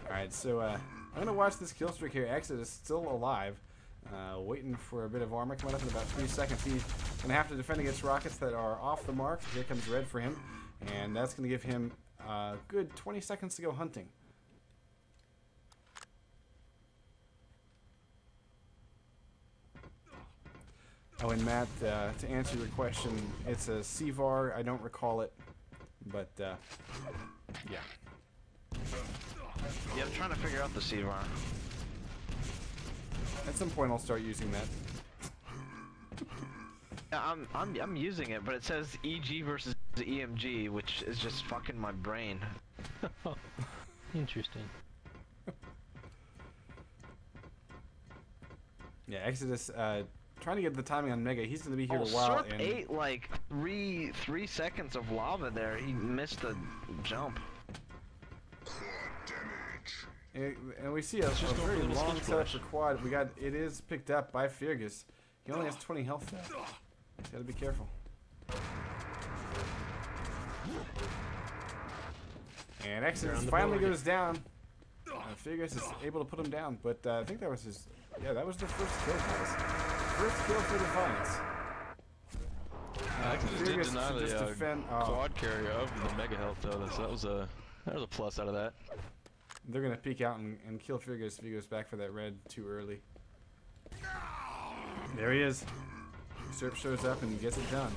Alright, so I'm going to watch this kill streak here. Exodus still alive. Waiting for a bit of armor coming up in about 3 seconds. He's going to have to defend against rockets that are off the mark. Here comes red for him. And that's going to give him a good 20 seconds to go hunting. Oh, and Matt, to answer your question, it's a CVAR. I don't recall it. But, yeah. Yeah, I'm trying to figure out the CVAR. At some point, I'll start using that. Yeah, I'm using it, but it says EG versus EMG, which is just fucking my brain. Interesting. Yeah, Exodus, trying to get the timing on Mega. He's going to be here a while. Surp ate like three seconds of lava there. He missed the jump. And we see a very long setup for quad. It is picked up by Fergus. He only has 20 health though. He's got to be careful. And Exodus finally goes down. Fergus is able to put him down, but I think that was his. Yeah, that was the first kill, guys. First kill for Defiance. Exodus did deny the defend, quad carrier of the mega health though. So that was a plus out of that. They're gonna peek out and kill Fergus if he goes back for that red too early. There he is. Serp shows up and he gets it done.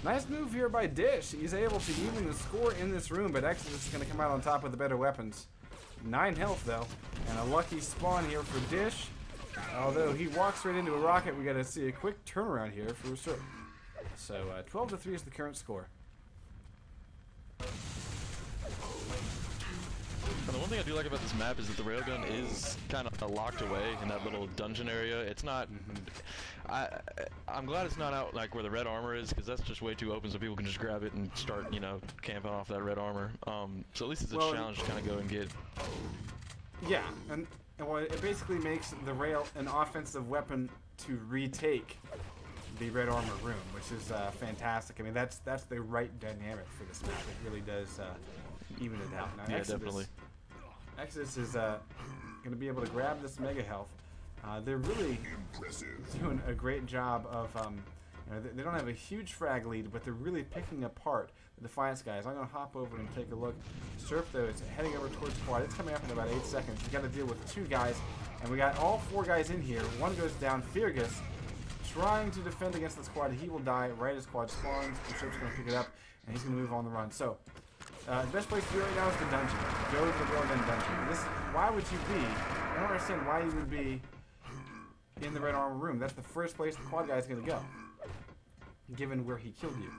Nice move here by Dish. He's able to even the score in this room, but Exodus is going to come out on top with the better weapons. 9 health, though, and a lucky spawn here for Dish. Although he walks right into a rocket, we got to see a quick turnaround here for Serp. So 12-3 is the current score. And the one thing I do like about this map is that the railgun is kind of locked away in that little dungeon area. It's not. I'm glad it's not out like where the red armor is, because that's just way too open, so people can just grab it and start, you know, camping off that red armor. So at least it's a challenge to kind of go and get. Yeah, and well, it basically makes the rail an offensive weapon to retake the red armor room, which is fantastic. I mean, that's the right dynamic for this map. It really does even it out. Now, yeah, Exodus, definitely. Exodus is going to be able to grab this mega health. They're really doing a great job of, you know, they don't have a huge frag lead, but they're really picking apart the Defiance guys. I'm going to hop over and take a look. Serp, though, is heading over towards quad. It's coming up in about 8 seconds. We got to deal with 2 guys, and we got all 4 guys in here. One goes down. Fergus trying to defend against this quad. He will die right as quad spawns. And Serp's going to pick it up, and he's going to move on the run. So, the best place to be right now is the dungeon. Go to the railgun dungeon. Why would you be? I don't understand why you would be in the red armor room. That's the first place the quad guy is going to go, given where he killed you.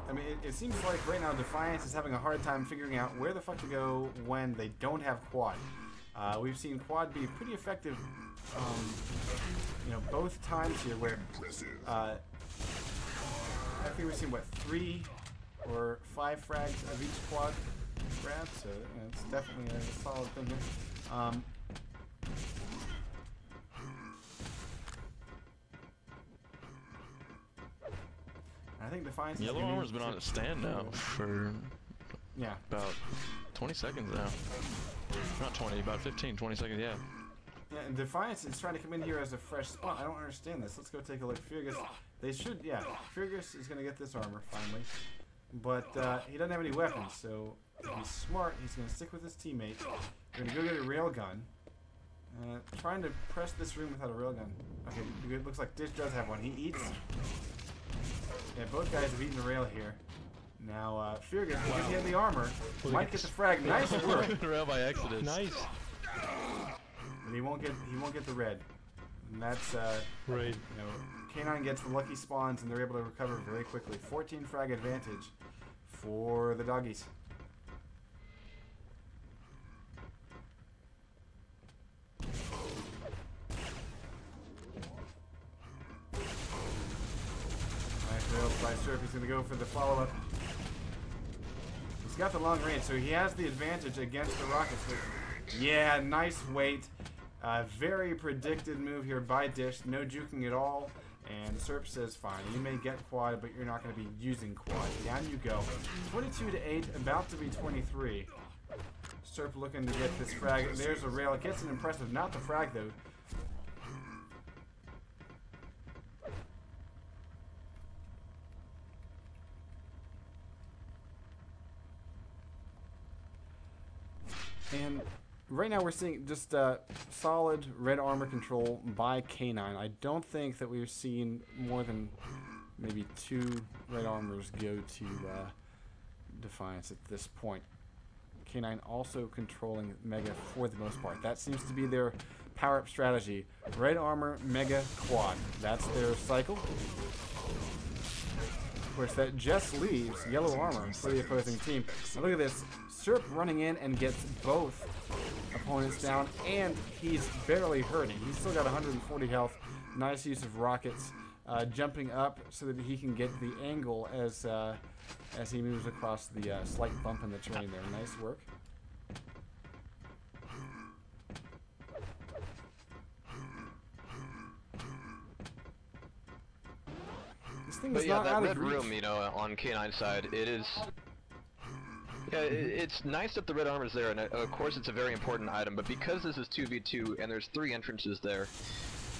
I mean, it seems like right now Defiance is having a hard time figuring out where the fuck to go when they don't have quad. We've seen quad be pretty effective, you know, both times here where I think we've seen, what, 3 or 5 frags of each quad grab, so you know, it's definitely a solid thing here. I think Defiance Yellow armor's been on its stand now for about 20 seconds now. Not 20, about 15, 20 seconds, yeah. Yeah, and Defiance is trying to come in here as a fresh spawn. I don't understand this. Let's go take a look. Fergus, they should, yeah. Fergus is going to get this armor, finally. But he doesn't have any weapons, so if he's smart, he's going to stick with his teammate. We're going to go get a railgun. Trying to press this room without a railgun. Okay, it looks like Dish does have one. He eats. Yeah, both guys have eaten the rail here. Now, Fergus, because he had the armor, might get the frag. Nice work. Rail by Exodus. Nice. But he won't get the red. And that's right. You know, K9 gets the lucky spawns and they're able to recover very quickly. 14 frag advantage for the doggies. Nice rail health by Surf. He's going to go for the follow-up. He's got the long range, so he has the advantage against the rockets. But yeah, nice weight. Very predicted move here by Dish. No juking at all. And Serp says, fine, you may get quad, but you're not going to be using quad. Down you go. 22-8, about to be 23. Serp looking to get this frag. There's a rail. It gets an impressive, not the frag though. And right now we're seeing just solid red armor control by K9. I don't think that we've seen more than maybe 2 red armors go to Defiance at this point. K9 also controlling Mega for the most part. That seems to be their power-up strategy. Red armor, Mega, quad. That's their cycle. Of course, that just leaves yellow armor for the opposing team. Now look at this. Serp running in and gets both opponents down, and he's barely hurting. He's still got 140 health. Nice use of rockets, jumping up so that he can get the angle as he moves across the slight bump in the terrain there. Nice work. This thing is not that out red of reach. room, you know, on K9's side, it is. Yeah, it's nice that the red armor's there, and of course it's a very important item, but because this is 2v2 and there's 3 entrances there,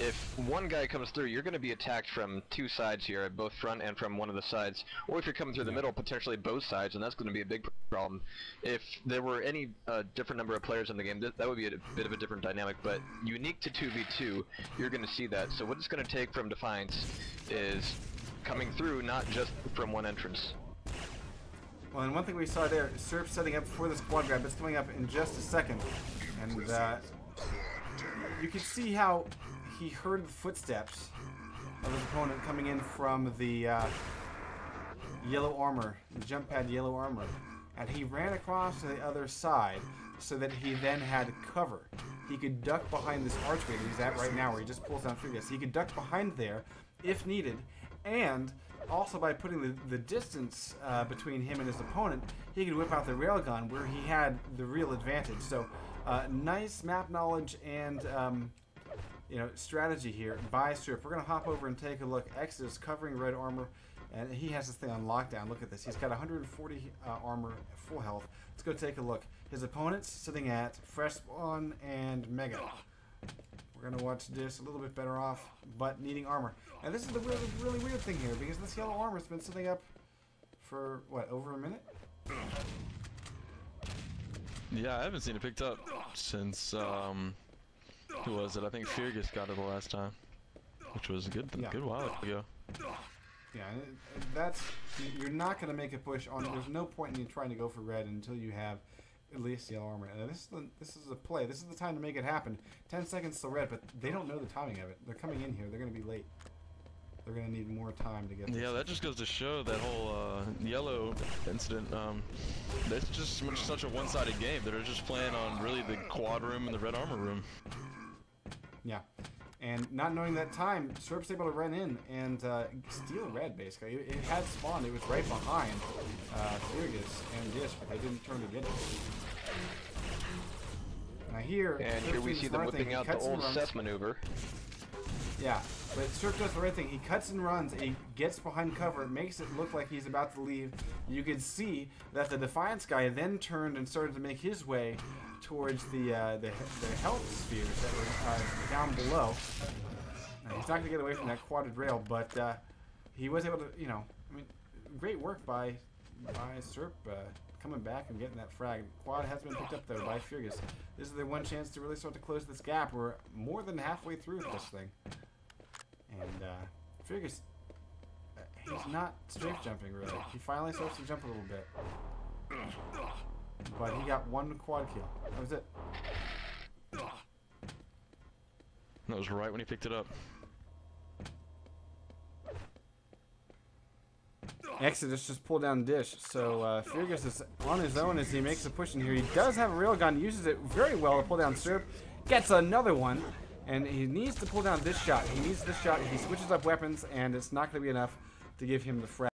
if one guy comes through, you're going to be attacked from 2 sides here, both front and from one of the sides. Or if you're coming through the middle, potentially both sides, and that's going to be a big problem. If there were any different number of players in the game, that would be a bit of a different dynamic, but unique to 2v2, you're going to see that. So what it's going to take from Defiance is coming through, not just from one entrance. Well, and one thing we saw there, Serp setting up for the squad grab. It's coming up in just a second. And you can see how he heard the footsteps of his opponent coming in from the yellow armor, the jump pad yellow armor. And he ran across to the other side so that he then had cover. He could duck behind this archway that he's at right now where he just pulls down through this. He could duck behind there if needed, and also by putting the distance between him and his opponent, he could whip out the railgun where he had the real advantage. So nice map knowledge and you know, strategy here by Serp. We're going to hop over and take a look. Exodus covering red armor, and he has this thing on lockdown. Look at this. He's got 140 armor, full health. Let's go take a look. His opponent's sitting at Fresh Spawn and Mega. We're going to watch this a little bit better off, but needing armor. And this is the really, really weird thing here, because this yellow armor's been sitting up for, what, over a minute? Yeah, I haven't seen it picked up since, who was it? I think Fergus got it the last time, which was a good while ago. Yeah, that's, you're not going to make a push on it. There's no point in you trying to go for red until you have at least yellow armor. And this is a play. This is the time to make it happen. 10 seconds till red, but they don't know the timing of it. They're coming in here. They're going to be late. They're going to need more time to get this. Yeah, that just goes to show that whole yellow incident. That's just such a one-sided game. They're just playing on really the quad room and the red armor room. Yeah. And not knowing that time, Serp's able to run in and steal red, basically. It had spawned. It was right behind Fergus and Dish, but they didn't turn to get it. Now here we see them whipping out the old Seth maneuver. Yeah, but Serp does the right thing. He cuts and runs, and he gets behind cover, makes it look like he's about to leave. You could see that the Defiance guy then turned and started to make his way towards the health spheres that were down below. He's not going to get away from that quadded rail, but he was able to, you know, I mean, great work by Serp coming back and getting that frag. Quad has been picked up, though, by Fergus. This is their one chance to really start to close this gap. We're more than halfway through this thing. And Fergus, he's not strafe jumping, really. He finally starts to jump a little bit. But he got one quad kill. That was it. That was right when he picked it up. Exodus just pulled down Dish, so Fergus is on his own as he makes a push in here. He does have a railgun, uses it very well to pull down Serp, gets another one, and he needs to pull down this shot. He needs this shot. He switches up weapons, and it's not going to be enough. to give him the frag.